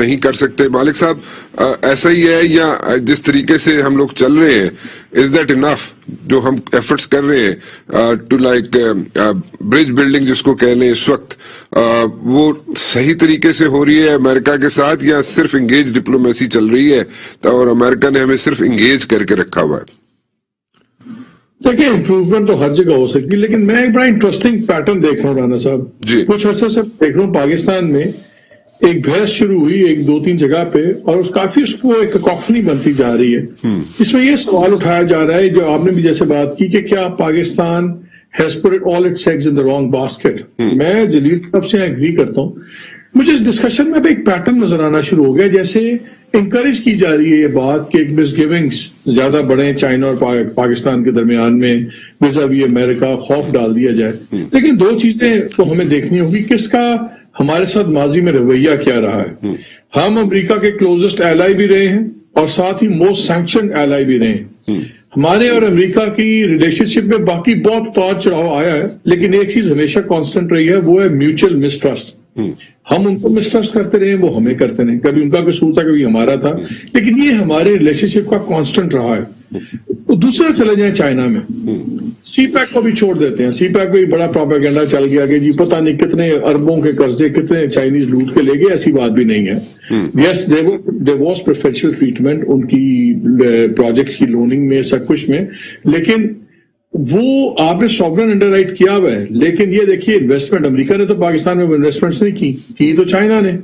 نہیں کر سکتے. مالک صاحب ایسا ہی ہے یا جس طریقے سے ہم لوگ چل رہے ہیں از دیٹ انف جو ہم ایفرٹس کر رہے ہیں ٹو لائک برج بلڈنگ جس کو کہہ لیں اس وقت وہ صحیح طریقے سے ہو رہی ہے امریکہ کے ساتھ یا صرف انگیج ڈپلومیسی چل رہی ہے اور امریکہ نے ہمیں صرف انگیج کر کے رکھا ہوا ہے؟ دیکھیں امپروومنٹ تو ہر جگہ ہو سکتی ہے لیکن میں ایک بڑا انٹرسٹنگ پیٹرن دیکھ رہا ہوں رانا صاحب جی. کچھ عرصے سے دیکھ رہا ہوں پاکستان میں ایک بحث شروع ہوئی ایک دو تین جگہ پہ اور کافی اس کو ایک کافنی بنتی جا رہی ہے. اس میں یہ سوال اٹھایا جا رہا ہے جو آپ نے بھی جیسے بات کی کہ کیا Pakistan has put all its eggs in the wrong basket. میں جلیل صاحب سے ایگری کرتا ہوں. مجھے اس ڈسکشن میں ایک پیٹرن نظر آنا شروع ہو گیا جیسے انکریج کی جا رہی ہے یہ بات کہ ایک مس گیونگز زیادہ بڑھیں چائنا اور پاکستان کے درمیان میں ویزاوی امریکہ خوف ڈال دیا جائے. لیکن دو چیزیں تو ہمیں دیکھنی ہوگی کس کا ہمارے ساتھ ماضی میں رویہ کیا رہا ہے. ہم امریکہ کے کلوزسٹ ایلائی بھی رہے ہیں اور ساتھ ہی موسٹ سینکشنڈ ایلائی بھی رہے ہیں. ہمارے اور امریکہ کی ریلیشن شپ میں باقی بہت اتار چڑھاؤ آیا ہے لیکن ایک چیز ہمیشہ کانسٹنٹ رہی ہے وہ ہے میوچل مسٹرسٹ. ہم ان کو مسٹرسٹ کرتے رہے وہ ہمیں کرتے رہے کبھی ان کا قصور تھا کبھی ہمارا تھا لیکن یہ ہمارے ریلیشن شپ کا کانسٹنٹ رہا ہے. دوسرا چلے جائیں چائنا میں سی پیک کو بھی چھوڑ دیتے ہیں. سی پیک بھی بڑا پروپیگنڈا چل گیا کہ جی پتہ نہیں کتنے اربوں کے قرضے کتنے چائنیز لوٹ کے لے گئے. ایسی بات بھی نہیں ہے. یس there was preferential treatment ان کی پروجیکٹ کی لوننگ میں سب کچھ میں لیکن وہ آپ نے سوورن انڈر رائٹ کیا ہوا ہے. لیکن یہ دیکھیے انویسٹمنٹ امریکہ نے تو پاکستان میں انویسٹمنٹس نہیں کی تو چائنا نے.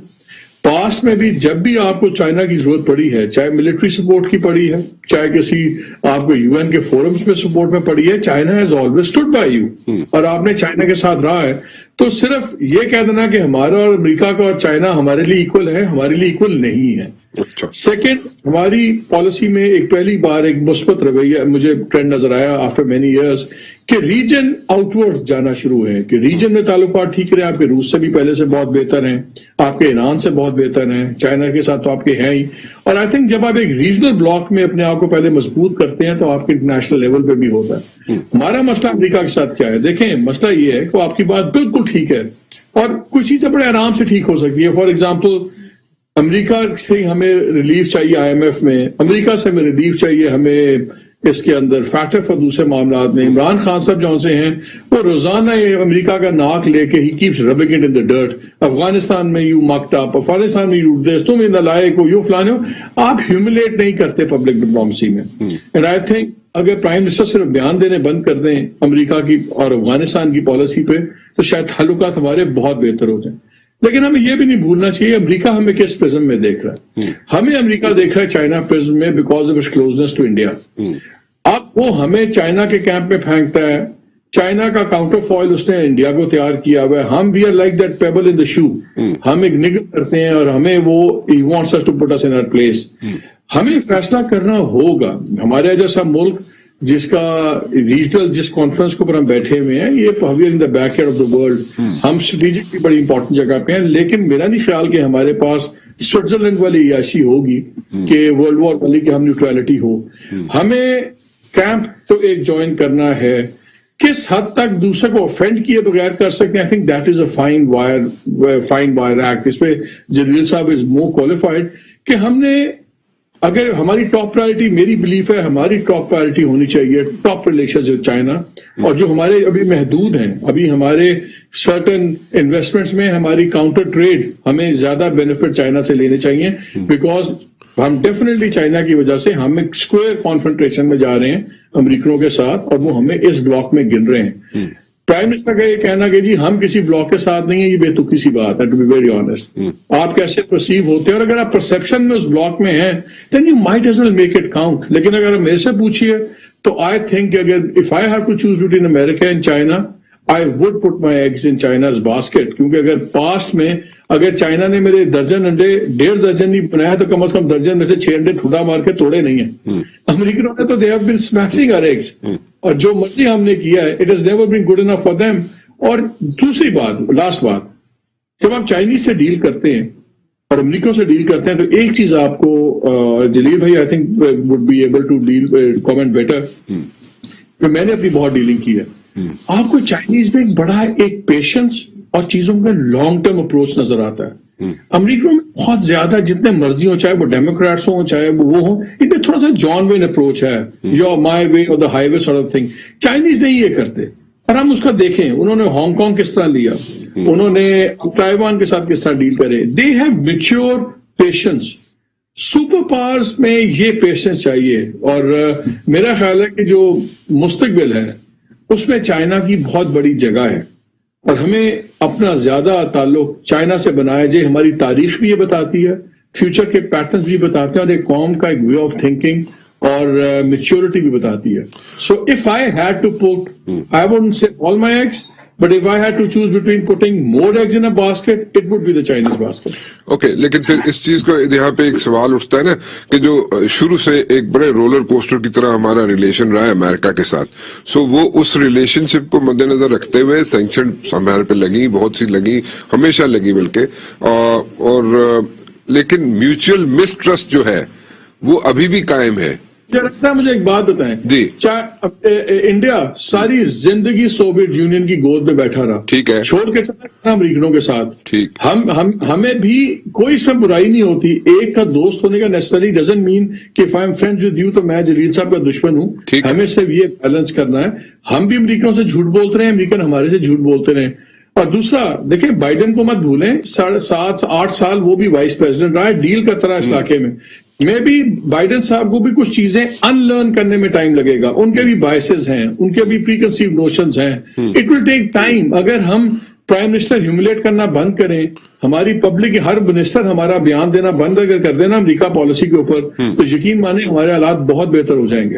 پاس میں بھی جب بھی آپ کو چائنا کی ضرورت پڑی ہے چاہے ملٹری سپورٹ کی پڑی ہے چاہے کسی آپ کو یو این کے فورمز میں سپورٹ میں پڑی ہے China has always stood by you اور آپ نے چائنا کے ساتھ رہا ہے. تو صرف یہ کہہ دینا کہ ہمارا اور امریکہ کا اور چائنا ہمارے لیے ایکول ہے ہمارے لیے ایکول نہیں ہے. سیکنڈ ہماری پالیسی میں ایک پہلی بار ایک مثبت رویہ مجھے ٹرینڈ نظر آیا آفٹر مینی ایئرس کہ ریجن آؤٹ ورڈ جانا شروع ہے کہ ریجن میں تعلقات ٹھیک رہے. آپ کے روس سے بھی پہلے سے بہت بہتر ہیں آپ کے ایران سے بہت بہتر ہیں چائنا کے ساتھ تو آپ کے ہیں ہی. اور آئی تھنک جب آپ ایک ریجنل بلاک میں اپنے آپ کو پہلے مضبوط کرتے ہیں تو آپ کے انٹرنیشنل لیول پہ بھی ہوتا ہے. ہمارا مسئلہ امریکہ کے ساتھ کیا ہے دیکھیں مسئلہ یہ ہے کہ آپ کی بات بالکل ٹھیک ہے اور کچھ چیزیں بڑے آرام سے ٹھیک ہو سکتی ہے. فار ایگزامپل امریکہ سے ہمیں ریلیف چاہیے آئی ایم ایف میں امریکہ سے ہمیں ریلیف چاہیے ہمیں اس کے اندر فیکٹر اور دوسرے معاملات میں. عمران خان صاحب جو سے ہیں وہ روزانہ امریکہ کا ناک لے کے he keeps ربنگ it in the dirt. Afghanistan میں یو مکڈ اپ افغانستان میں یو دس تم ان لائق ہو یو فلانے ہو. آپ ہیوملیٹ نہیں کرتے پبلک ڈپلومیسی میں. اینڈ آئی تھنک اگر پرائم منسٹر صرف بیان دینے بند کر دیں امریکہ کی اور افغانستان کی پالیسی پہ تو شاید تعلقات ہمارے بہت بہتر ہو جائیں. لیکن ہمیں یہ بھی نہیں بھولنا چاہیے امریکہ ہمیں کس پرزم میں دیکھ رہا ہے. ہمیں امریکہ دیکھ رہا ہے چائنا پرزم میں because of its closeness to India. اب وہ ہمیں چائنا کے کیمپ میں پھینکتا ہے. چائنا کا کاؤنٹر فوائل اس نے انڈیا کو تیار کیا ہوا ہے. ہم we are like that pebble in the shoe. ہم ایک نگل کرتے ہیں اور ہمیں وہ ہی wants us to put us in our place. ہمیں فیصلہ کرنا ہوگا. ہمارے جیسا ملک جس کا ریجنل جس کانفرنس کے اوپر ہم بیٹھے ہوئے ہیں یہ in the backyard of the world ہم اسٹریٹجک بھی بڑی امپورٹنٹ جگہ پہ ہیں. لیکن میرا نہیں خیال کہ ہمارے پاس سوئٹزرلینڈ والی عیاشی ہوگی کہ ورلڈ وار والی کہ ہم نیوٹرلٹی ہو. ہمیں کیمپ تو ایک جوائن کرنا ہے. کس حد تک دوسرے کو افینڈ کیے بغیر کر سکتے ہیں I think that is a fine wire act. اس پہ جلیل صاحب از مور کوالیفائڈ کہ ہم نے اگر ہماری ٹاپ پرائرٹی میری بلیف ہے ہماری ٹاپ پرائرٹی ہونی چاہیے ٹاپ ریلیشنز ود چائنا. اور جو ہمارے ابھی محدود ہیں ابھی ہمارے سرٹن انویسٹمنٹس میں ہماری کاؤنٹر ٹریڈ ہمیں زیادہ بینیفٹ چائنا سے لینے چاہیے بیکاز ہم ڈیفینیٹلی چائنا کی وجہ سے ہم ایک اسکوئر کانفرنٹریشن میں جا رہے ہیں امریکنوں کے ساتھ اور وہ ہمیں اس بلاک میں گن رہے ہیں. پرائم منسٹر کا یہ کہنا کہ جی ہم کسی بلاک کے ساتھ نہیں ہیں یہ بے تکی سی بات ہے ٹو بی ویری آنےسٹ. آپ کیسے پرسیو ہوتے ہیں اور اگر آپ پرسپشن میں اس بلاک میں ہیں then you might as well make it count. لیکن اگر میرے سے پوچھیے تو آئی تھنک اگر if I have to choose between America and China I would put my eggs in China's basket. کیونکہ اگر پاسٹ میں اگر چائنا نے میرے درجن انڈے 1.5 درجن نہیں بنایا تو کم از کم درجن میں سے 6 انڈے ٹھوڈا مار کے توڑے نہیں ہیں. امریکنوں نے تو they have been اسمیشنگ our eggs اور جو مرضی ہم نے کیا ہے it has never been good enough for them. اور دوسری بات لاسٹ بات جب آپ چائنیز سے ڈیل کرتے ہیں اور امریکوں سے ڈیل کرتے ہیں تو ایک چیز آپ کو جلیل بھائی I think would be able to deal comment better کہ میں نے اپنی بہت ڈیلنگ کی ہے. آپ کو چائنیز میں ایک بڑا ایک پیشنس اور چیزوں کا لانگ ٹرم اپروچ نظر آتا ہے. امریکہ میں بہت زیادہ جتنے مرضی ہوں، چاہے وہ ڈیموکریٹس ہوں چاہے وہ ہوں، ان میں تھوڑا سا جان وین اپروچ ہے، یور مائی وے اور the high way sort of thing. Chinese نہیں یہ کرتے، اور ہم اس کا دیکھیں انہوں نے ہانگ کانگ کس طرح لیا، انہوں نے تائیوان کے ساتھ کس طرح ڈیل کرے. They have mature patience. Super powers میں یہ پیشنس چاہیے، اور میرا خیال ہے کہ جو مستقبل ہے اس میں چائنا کی بہت بڑی جگہ ہے، اور ہمیں اپنا زیادہ تعلق چائنا سے بنایا جائے. ہماری تاریخ بھی یہ بتاتی ہے، فیوچر کے پیٹرنز بھی بتاتے ہیں، اور ایک قوم کا ایک وے آف تھنکنگ اور میچورٹی بھی بتاتی ہے. So if I had to put, I wouldn't say all my eggs, but if I had to choose between putting more eggs in a basket, it would be the Chinese basket. Okay, لیکن پھر اس چیز کو یہاں پہ ایک سوال اٹھتا ہے نا کہ جو شروع سے ایک بڑے رولر کوسٹر کی طرح ہمارا ریلیشن رہا ہے امریکہ کے ساتھ، سو وہ اس ریلیشن شپ کو مد نظر رکھتے ہوئے سینکشن ہمارے پہ لگی، بہت سی لگی، ہمیشہ لگی بلکہ، اور لیکن میوچل مسٹرسٹ جو ہے وہ ابھی بھی قائم ہے. مجھے ایک بات بتائیں جی. انڈیا ساری زندگی سوویت یونین کی گود میں بیٹھا رہا، ٹھیک ہے، چھوڑ کے چلا امریکنوں کے ساتھ. ٹھیک، ہمیں بھی کوئی اس میں برائی نہیں ہوتی. ایک کا دوست ہونے کا نیسسری ڈزنٹ مین کہ if I'm friends with you تو میں جلیل صاحب کا دشمن ہوں. ہمیں صرف یہ بیلنس کرنا ہے. ہم بھی امریکنوں سے جھوٹ بولتے رہے، امریکن ہمارے سے جھوٹ بولتے رہے. اور دوسرا دیکھیں، بائیڈن کو مت بھولیں، 7-8 سال وہ بھی وائس پریزیڈنٹ رہا ہے، ڈیل کرتا رہا اس علاقے میں. میں بھی بائیڈن صاحب کو بھی کچھ چیزیں ان لرن کرنے میں ٹائم لگے گا. ان کے بھی بائسز ہیں، ان کے بھی پری کنسیو نوشنز ہیں. It will take time. اگر ہم پرائم منسٹر ہیوملیٹ کرنا بند کریں، ہماری پبلک ہر منسٹر ہمارا بیان دینا بند اگر کر دینا امریکہ پالیسی کے اوپر، تو یقین مانیں ہمارے حالات بہت بہتر ہو جائیں گے.